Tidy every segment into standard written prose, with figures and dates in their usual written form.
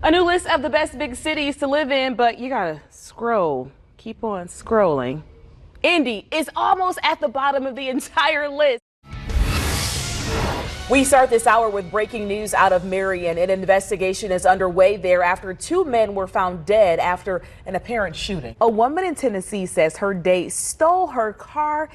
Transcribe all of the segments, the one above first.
A new list of the best big cities to live in, but you gotta scroll. Keep on scrolling. Indy is almost at the bottom of the entire list. We start this hour with breaking news out of Marion. An investigation is underway there after two men were found dead after an apparent shooting. A woman in Tennessee says her date stole her car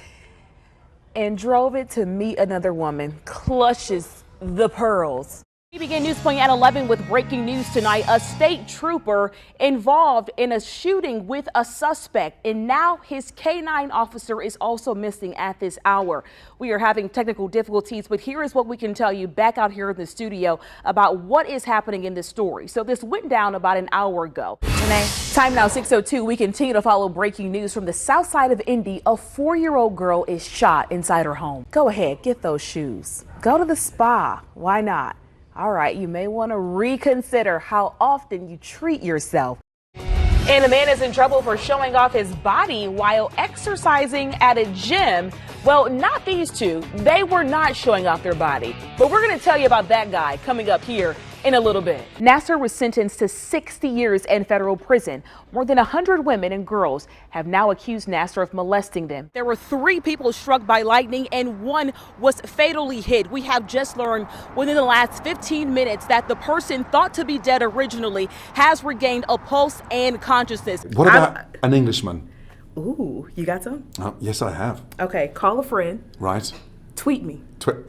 and drove it to meet another woman. Clutches the pearls. We begin News Point at 11 with breaking news tonight. A state trooper involved in a shooting with a suspect, and now his K-9 officer is also missing at this hour. We are having technical difficulties, but here is what we can tell you back out here in the studio about what is happening in this story. So this went down about an hour ago. Tanae. Time now 6:02. We continue to follow breaking news from the south side of Indy. A 4-year-old girl is shot inside her home. Go ahead, get those shoes. Go to the spa. Why not? All right, you may want to reconsider how often you treat yourself. And a man is in trouble for showing off his body while exercising at a gym. Well, not these two. They were not showing off their body. But we're going to tell you about that guy coming up here in a little bit. Nasser was sentenced to 60 years in federal prison. More than 100 women and girls have now accused Nasser of molesting them. There were 3 people struck by lightning and 1 was fatally hit. We have just learned within the last 15 minutes that the person thought to be dead originally has regained a pulse and consciousness. What about an Englishman? Ooh, you got some? Yes, I have. Okay, call a friend. Right. Tweet me.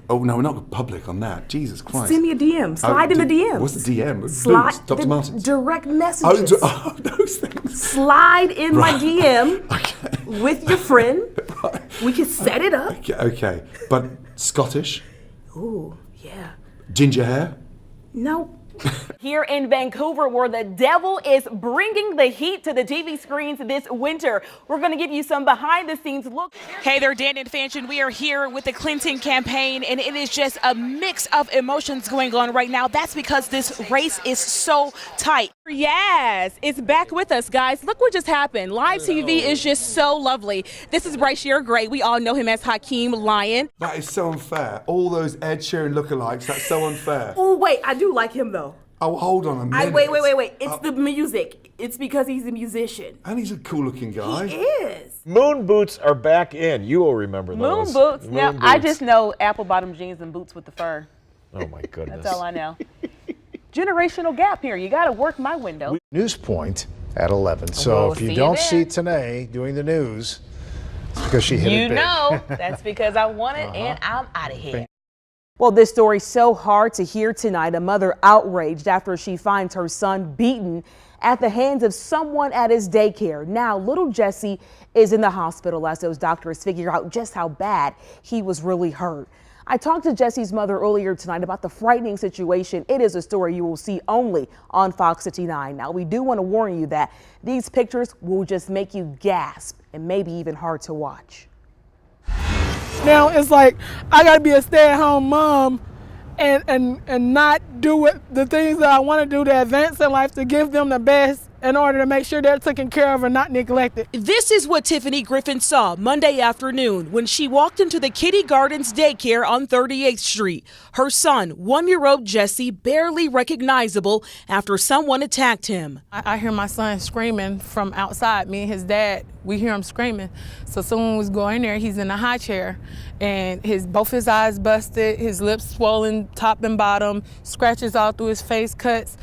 Oh, no, we're not public on that. Jesus Christ. Send me a DM. Slide in the DMs. What's the DM? Slide Dr. Martens. Direct messages. Oh, those things. Slide in my DM Okay. with your friend. Right. We can set it up. Okay. But Scottish? Ooh, yeah. Ginger hair? No. Here in Vancouver, where the devil is bringing the heat to the TV screens this winter, we're going to give you some behind the scenes look. Hey there, Dan and Fanchon. We are here with the Clinton campaign, and it is just a mix of emotions going on right now. That's because this race is so tight. Yes, it's back with us, guys. Look what just happened. Live TV is just so lovely. This is Bryce Gray. We all know him as Hakeem Lion. That is so unfair. All those Ed Sheeran lookalikes, that's so unfair. Oh, wait, I do like him, though. Oh, hold on a minute. Wait. It's the music. It's because he's a musician. And he's a cool-looking guy. He is. Moon boots are back in. You will remember those. Moon boots. Now, I just know apple-bottom jeans and boots with the fur. Oh, my goodness. That's all I know. Generational gap here. You got to work my window. News Point at 11. So We'll if you see don't you see then. Tanae doing the news, it's because she hit it big. You know, that's because I want it and I'm out of here. Well, this story's so hard to hear tonight. A mother outraged after she finds her son beaten at the hands of someone at his daycare. Now, little Jesse is in the hospital as those doctors figure out just how bad he was really hurt. I talked to Jesse's mother earlier tonight about the frightening situation. It is a story you will see only on Fox 59. Now, we do want to warn you that these pictures will just make you gasp and maybe even hard to watch. Now it's like I gotta be a stay-at-home mom and not do the things that I want to do to advance in life, to give them the best in order to make sure they're taken care of and not neglected. This is what Tiffany Griffin saw Monday afternoon when she walked into the Kitty Gardens daycare on 38th Street. Her son, 1-year-old Jesse, barely recognizable after someone attacked him. I hear my son screaming from outside. Me and his dad, we hear him screaming. So someone was going there. He's in a high chair, and both his eyes busted, his lips swollen top and bottom, scratches all through his face, cuts,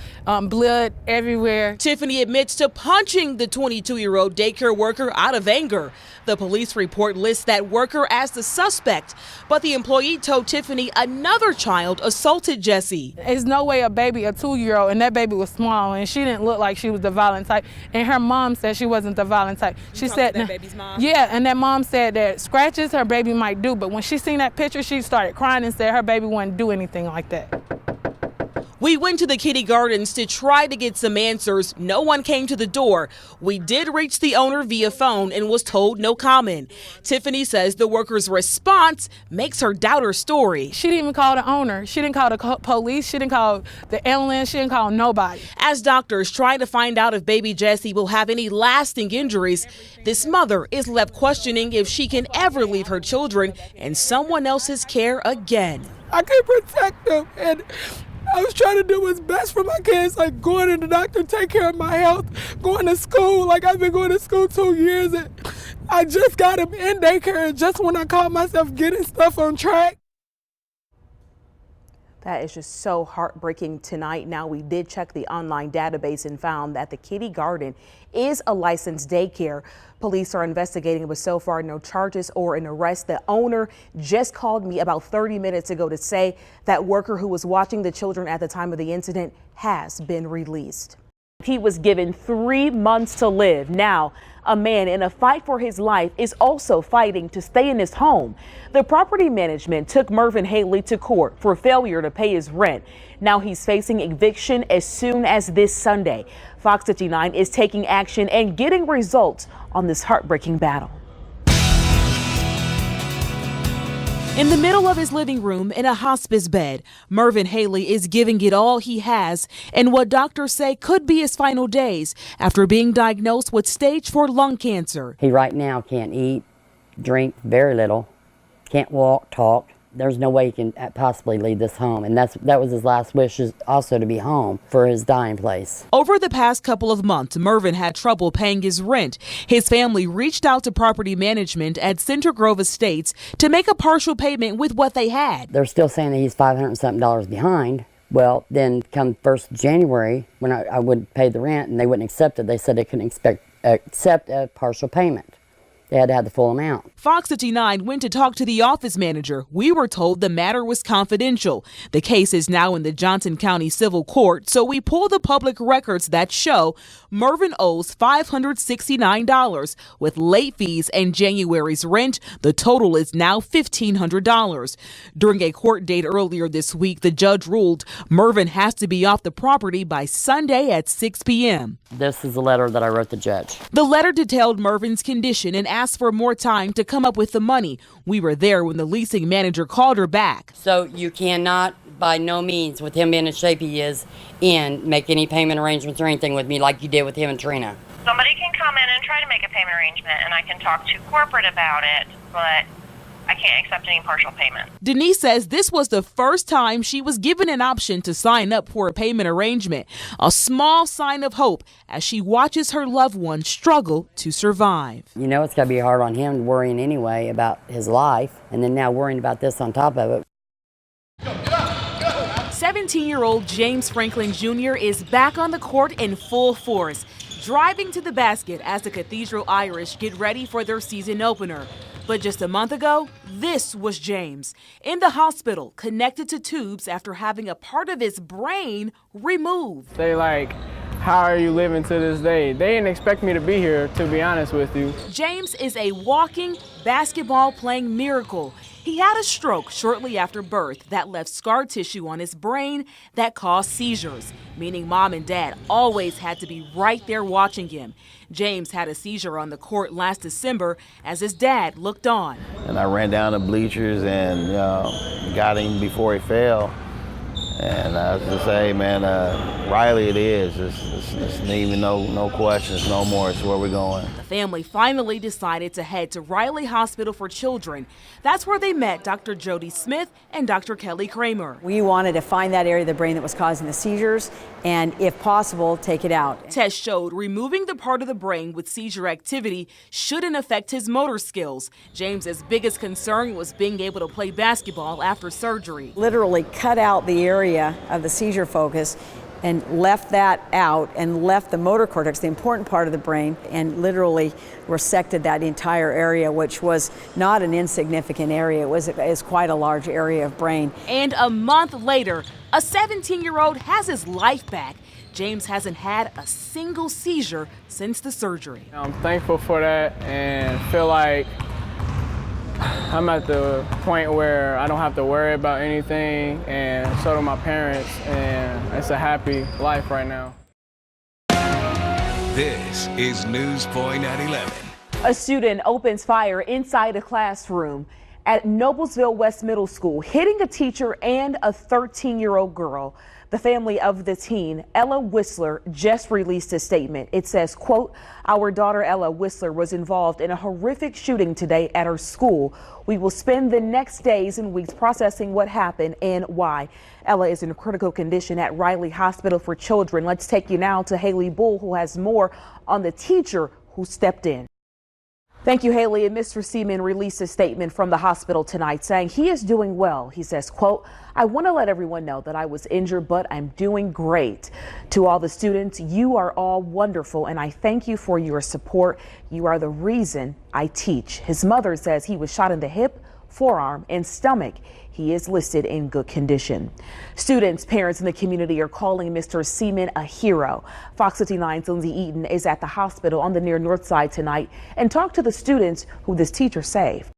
blood everywhere. Tiffany admits to punching the 22-year-old daycare worker out of anger. The police report lists that worker as the suspect, but the employee told Tiffany another child assaulted Jesse. There's no way a 2-year-old, and that baby was small, and she didn't look like she was the violent type. And her mom said she wasn't the violent type. She said, that baby's mom? Yeah, and that mom said that scratches her baby might do, but when she seen that picture, she started crying and said her baby wouldn't do anything like that. We went to the Kitty Gardens to try to get some answers. No one came to the door. We did reach the owner via phone and was told no comment. Tiffany says the worker's response makes her doubt her story. She didn't even call the owner. She didn't call the police. She didn't call the ambulance. She didn't call nobody. As doctors try to find out if baby Jesse will have any lasting injuries, this mother is left questioning if she can ever leave her children in someone else's care again. I can protect them, and I was trying to do what's best for my kids, like going to the doctor, take care of my health, going to school. Like I've been going to school 2 years and I just got him in daycare, and just when I called myself getting stuff on track. That is just so heartbreaking tonight. Now, we did check the online database and found that the Kitty Garden is a licensed daycare. Police are investigating, but so far no charges or an arrest. The owner just called me about 30 minutes ago to say that worker who was watching the children at the time of the incident has been released. He was given 3 months to live. Now, a man in a fight for his life is also fighting to stay in his home. The property management took Mervyn Haley to court for failure to pay his rent. Now he's facing eviction as soon as this Sunday. Fox 59 is taking action and getting results on this heartbreaking battle. In the middle of his living room in a hospice bed, Mervyn Haley is giving it all he has in what doctors say could be his final days after being diagnosed with stage 4 lung cancer. He right now can't eat, drink very little, can't walk, talk. There's no way he can possibly leave this home, and that was his last wish, is also to be home for his dying place. Over the past couple of months, Mervyn had trouble paying his rent. His family reached out to property management at Center Grove Estates to make a partial payment with what they had. They're still saying that he's $500 and something behind. Well, then come 1st January, when I would pay the rent and they wouldn't accept it, they said they couldn't accept a partial payment. They had to have the full amount. Fox 59 went to talk to the office manager. We were told the matter was confidential. The case is now in the Johnson County Civil Court, so we pulled the public records that show Mervyn owes $569. With late fees and January's rent, the total is now $1,500. During a court date earlier this week, the judge ruled Mervyn has to be off the property by Sunday at 6 p.m. This is a letter that I wrote the judge. The letter detailed Mervyn's condition and asked for more time to come up with the money. We were there when the leasing manager called her back. So you cannot, by no means, with him being in shape he is in, make any payment arrangements or anything with me like you did with him and Trina. Somebody can come in and try to make a payment arrangement, and I can talk to corporate about it, but I can't accept any partial payment. Denise says this was the first time she was given an option to sign up for a payment arrangement, a small sign of hope as she watches her loved one struggle to survive. You know it's got to be hard on him worrying anyway about his life, and then now worrying about this on top of it. 17-year-old James Franklin Jr. is back on the court in full force, driving to the basket as the Cathedral Irish get ready for their season opener. But just a month ago, this was James in the hospital, connected to tubes after having a part of his brain removed. They like, how are you living to this day? They didn't expect me to be here, to be honest with you. James is a walking basketball-playing miracle. He had a stroke shortly after birth that left scar tissue on his brain that caused seizures, meaning mom and dad always had to be right there watching him. James had a seizure on the court last December as his dad looked on. And I ran down the bleachers and got him before he fell. And I was just say, man, Riley it is. It's even no questions, no more. It's where we're going. The family finally decided to head to Riley Hospital for Children. That's where they met Dr. Jody Smith and Dr. Kelly Kramer. We wanted to find that area of the brain that was causing the seizures and, if possible, take it out. Tests showed removing the part of the brain with seizure activity shouldn't affect his motor skills. James's biggest concern was being able to play basketball after surgery. Literally cut out the area of the seizure focus and left that out and left the motor cortex, the important part of the brain, and literally resected that entire area, which was not an insignificant area. It was quite a large area of brain. And a month later, a 17-year-old has his life back. James hasn't had a single seizure since the surgery. I'm thankful for that and feel like I'm at the point where I don't have to worry about anything, and so do my parents, and it's a happy life right now. This is News Point at 11. A student opens fire inside a classroom at Noblesville West Middle School, hitting a teacher and a 13-year-old girl. The family of the teen, Ella Whistler, just released a statement. It says, quote, "Our daughter Ella Whistler was involved in a horrific shooting today at her school. We will spend the next days and weeks processing what happened and why." Ella is in critical condition at Riley Hospital for Children. Let's take you now to Haley Bull, who has more on the teacher who stepped in. Thank you, Haley. And Mr. Seaman released a statement from the hospital tonight saying he is doing well. He says, quote, "I want to let everyone know that I was injured, but I'm doing great. To all the students, you are all wonderful, and I thank you for your support. You are the reason I teach." His mother says he was shot in the hip, forearm, and stomach. He is listed in good condition. Students, parents, and the community are calling Mr. Seaman a hero. Fox 59's Lindsay Eaton is at the hospital on the near north side tonight and talked to the students who this teacher saved.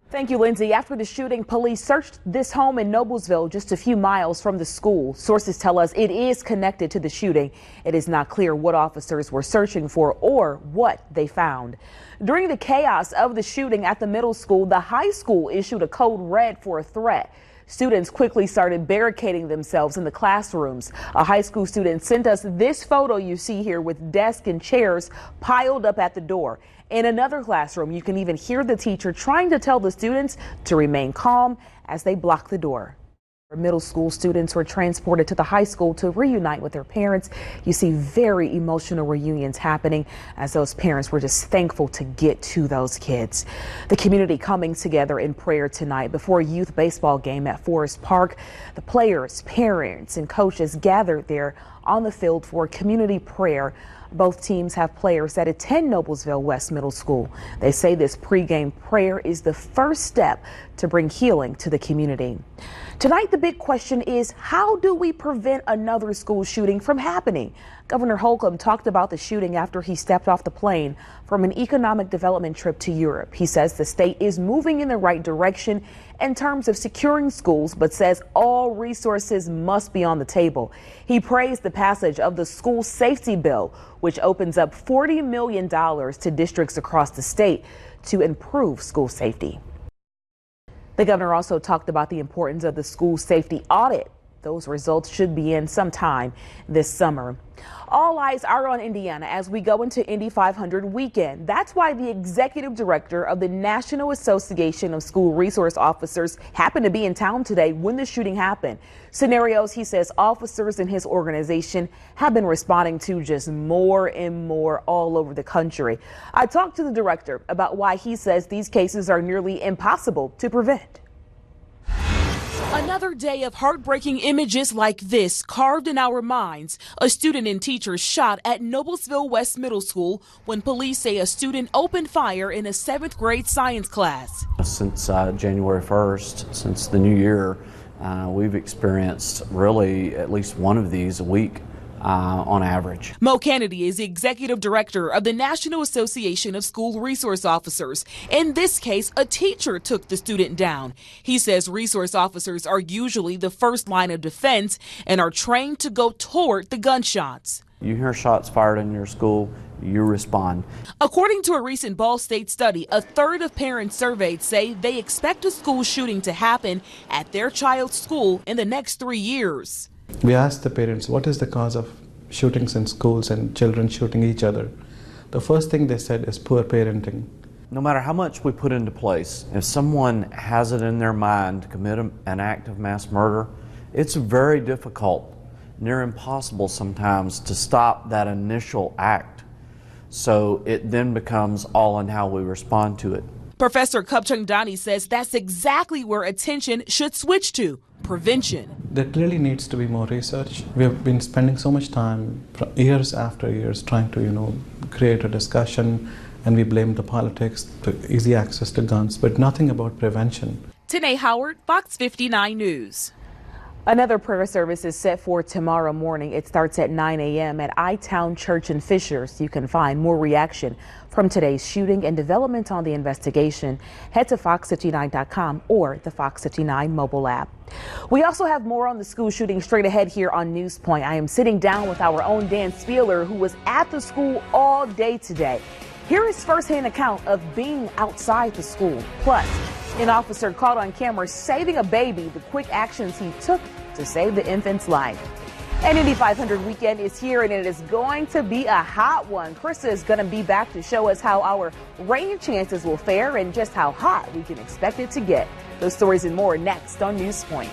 Thank you, Lindsay. After the shooting, police searched this home in Noblesville, just a few miles from the school. Sources tell us it is connected to the shooting. It is not clear what officers were searching for or what they found. During the chaos of the shooting at the middle school, the high school issued a code red for a threat. Students quickly started barricading themselves in the classrooms. A high school student sent us this photo you see here with desks and chairs piled up at the door. In another classroom, you can even hear the teacher trying to tell the students to remain calm as they block the door. Middle school students were transported to the high school to reunite with their parents. You see very emotional reunions happening as those parents were just thankful to get to those kids. The community coming together in prayer tonight before a youth baseball game at Forest Park. The players, parents, and coaches gathered there on the field for community prayer. Both teams have players that attend Noblesville West Middle School. They say this pregame prayer is the first step to bring healing to the community. Tonight, the big question is, how do we prevent another school shooting from happening? Governor Holcomb talked about the shooting after he stepped off the plane from an economic development trip to Europe. He says the state is moving in the right direction in terms of securing schools, but says all resources must be on the table. He praised the passage of the school safety bill, which opens up $40 million to districts across the state to improve school safety. The governor also talked about the importance of the school safety audit. Those results should be in sometime this summer. All eyes are on Indiana as we go into Indy 500 weekend. That's why the executive director of the National Association of School Resource Officers happened to be in town today when the shooting happened. Scenarios, he says, officers in his organization have been responding to just more and more all over the country. I talked to the director about why he says these cases are nearly impossible to prevent. Another day of heartbreaking images like this carved in our minds. A student and teacher shot at Noblesville West Middle School when police say a student opened fire in a 7th grade science class. Since January 1st, since the new year, we've experienced really at least one of these a week. On average. Mo Kennedy is the executive director of the National Association of School Resource Officers. In this case, a teacher took the student down. He says resource officers are usually the first line of defense and are trained to go toward the gunshots. You hear shots fired in your school, you respond. According to a recent Ball State study, a third of parents surveyed say they expect a school shooting to happen at their child's school in the next 3 years. We asked the parents, what is the cause of shootings in schools and children shooting each other? The first thing they said is poor parenting. No matter how much we put into place, if someone has it in their mind to commit an act of mass murder, it's very difficult, near impossible sometimes, to stop that initial act. So it then becomes all in how we respond to it. Professor Kupchung Dani says that's exactly where attention should switch to. Prevention. There clearly needs to be more research. We have been spending so much time, years after years, trying to, create a discussion, and we blame the politics, the easy access to guns, but nothing about prevention. Tanae Howard, Fox 59 News. Another prayer service is set for tomorrow morning. It starts at 9 a.m. at I-Town Church in Fishers. You can find more reaction from today's shooting and development on the investigation. Head to fox59.com or the Fox 59 mobile app. We also have more on the school shooting straight ahead here on News Point. I am sitting down with our own Dan Spieler, who was at the school all day today. Here is firsthand account of being outside the school. Plus, An officer caught on camera saving a baby, the quick actions he took to save the infant's life. An Indy 500 weekend is here, and it is going to be a hot one. Krista is going to be back to show us how our rain chances will fare and just how hot we can expect it to get. Those stories and more next on News Point.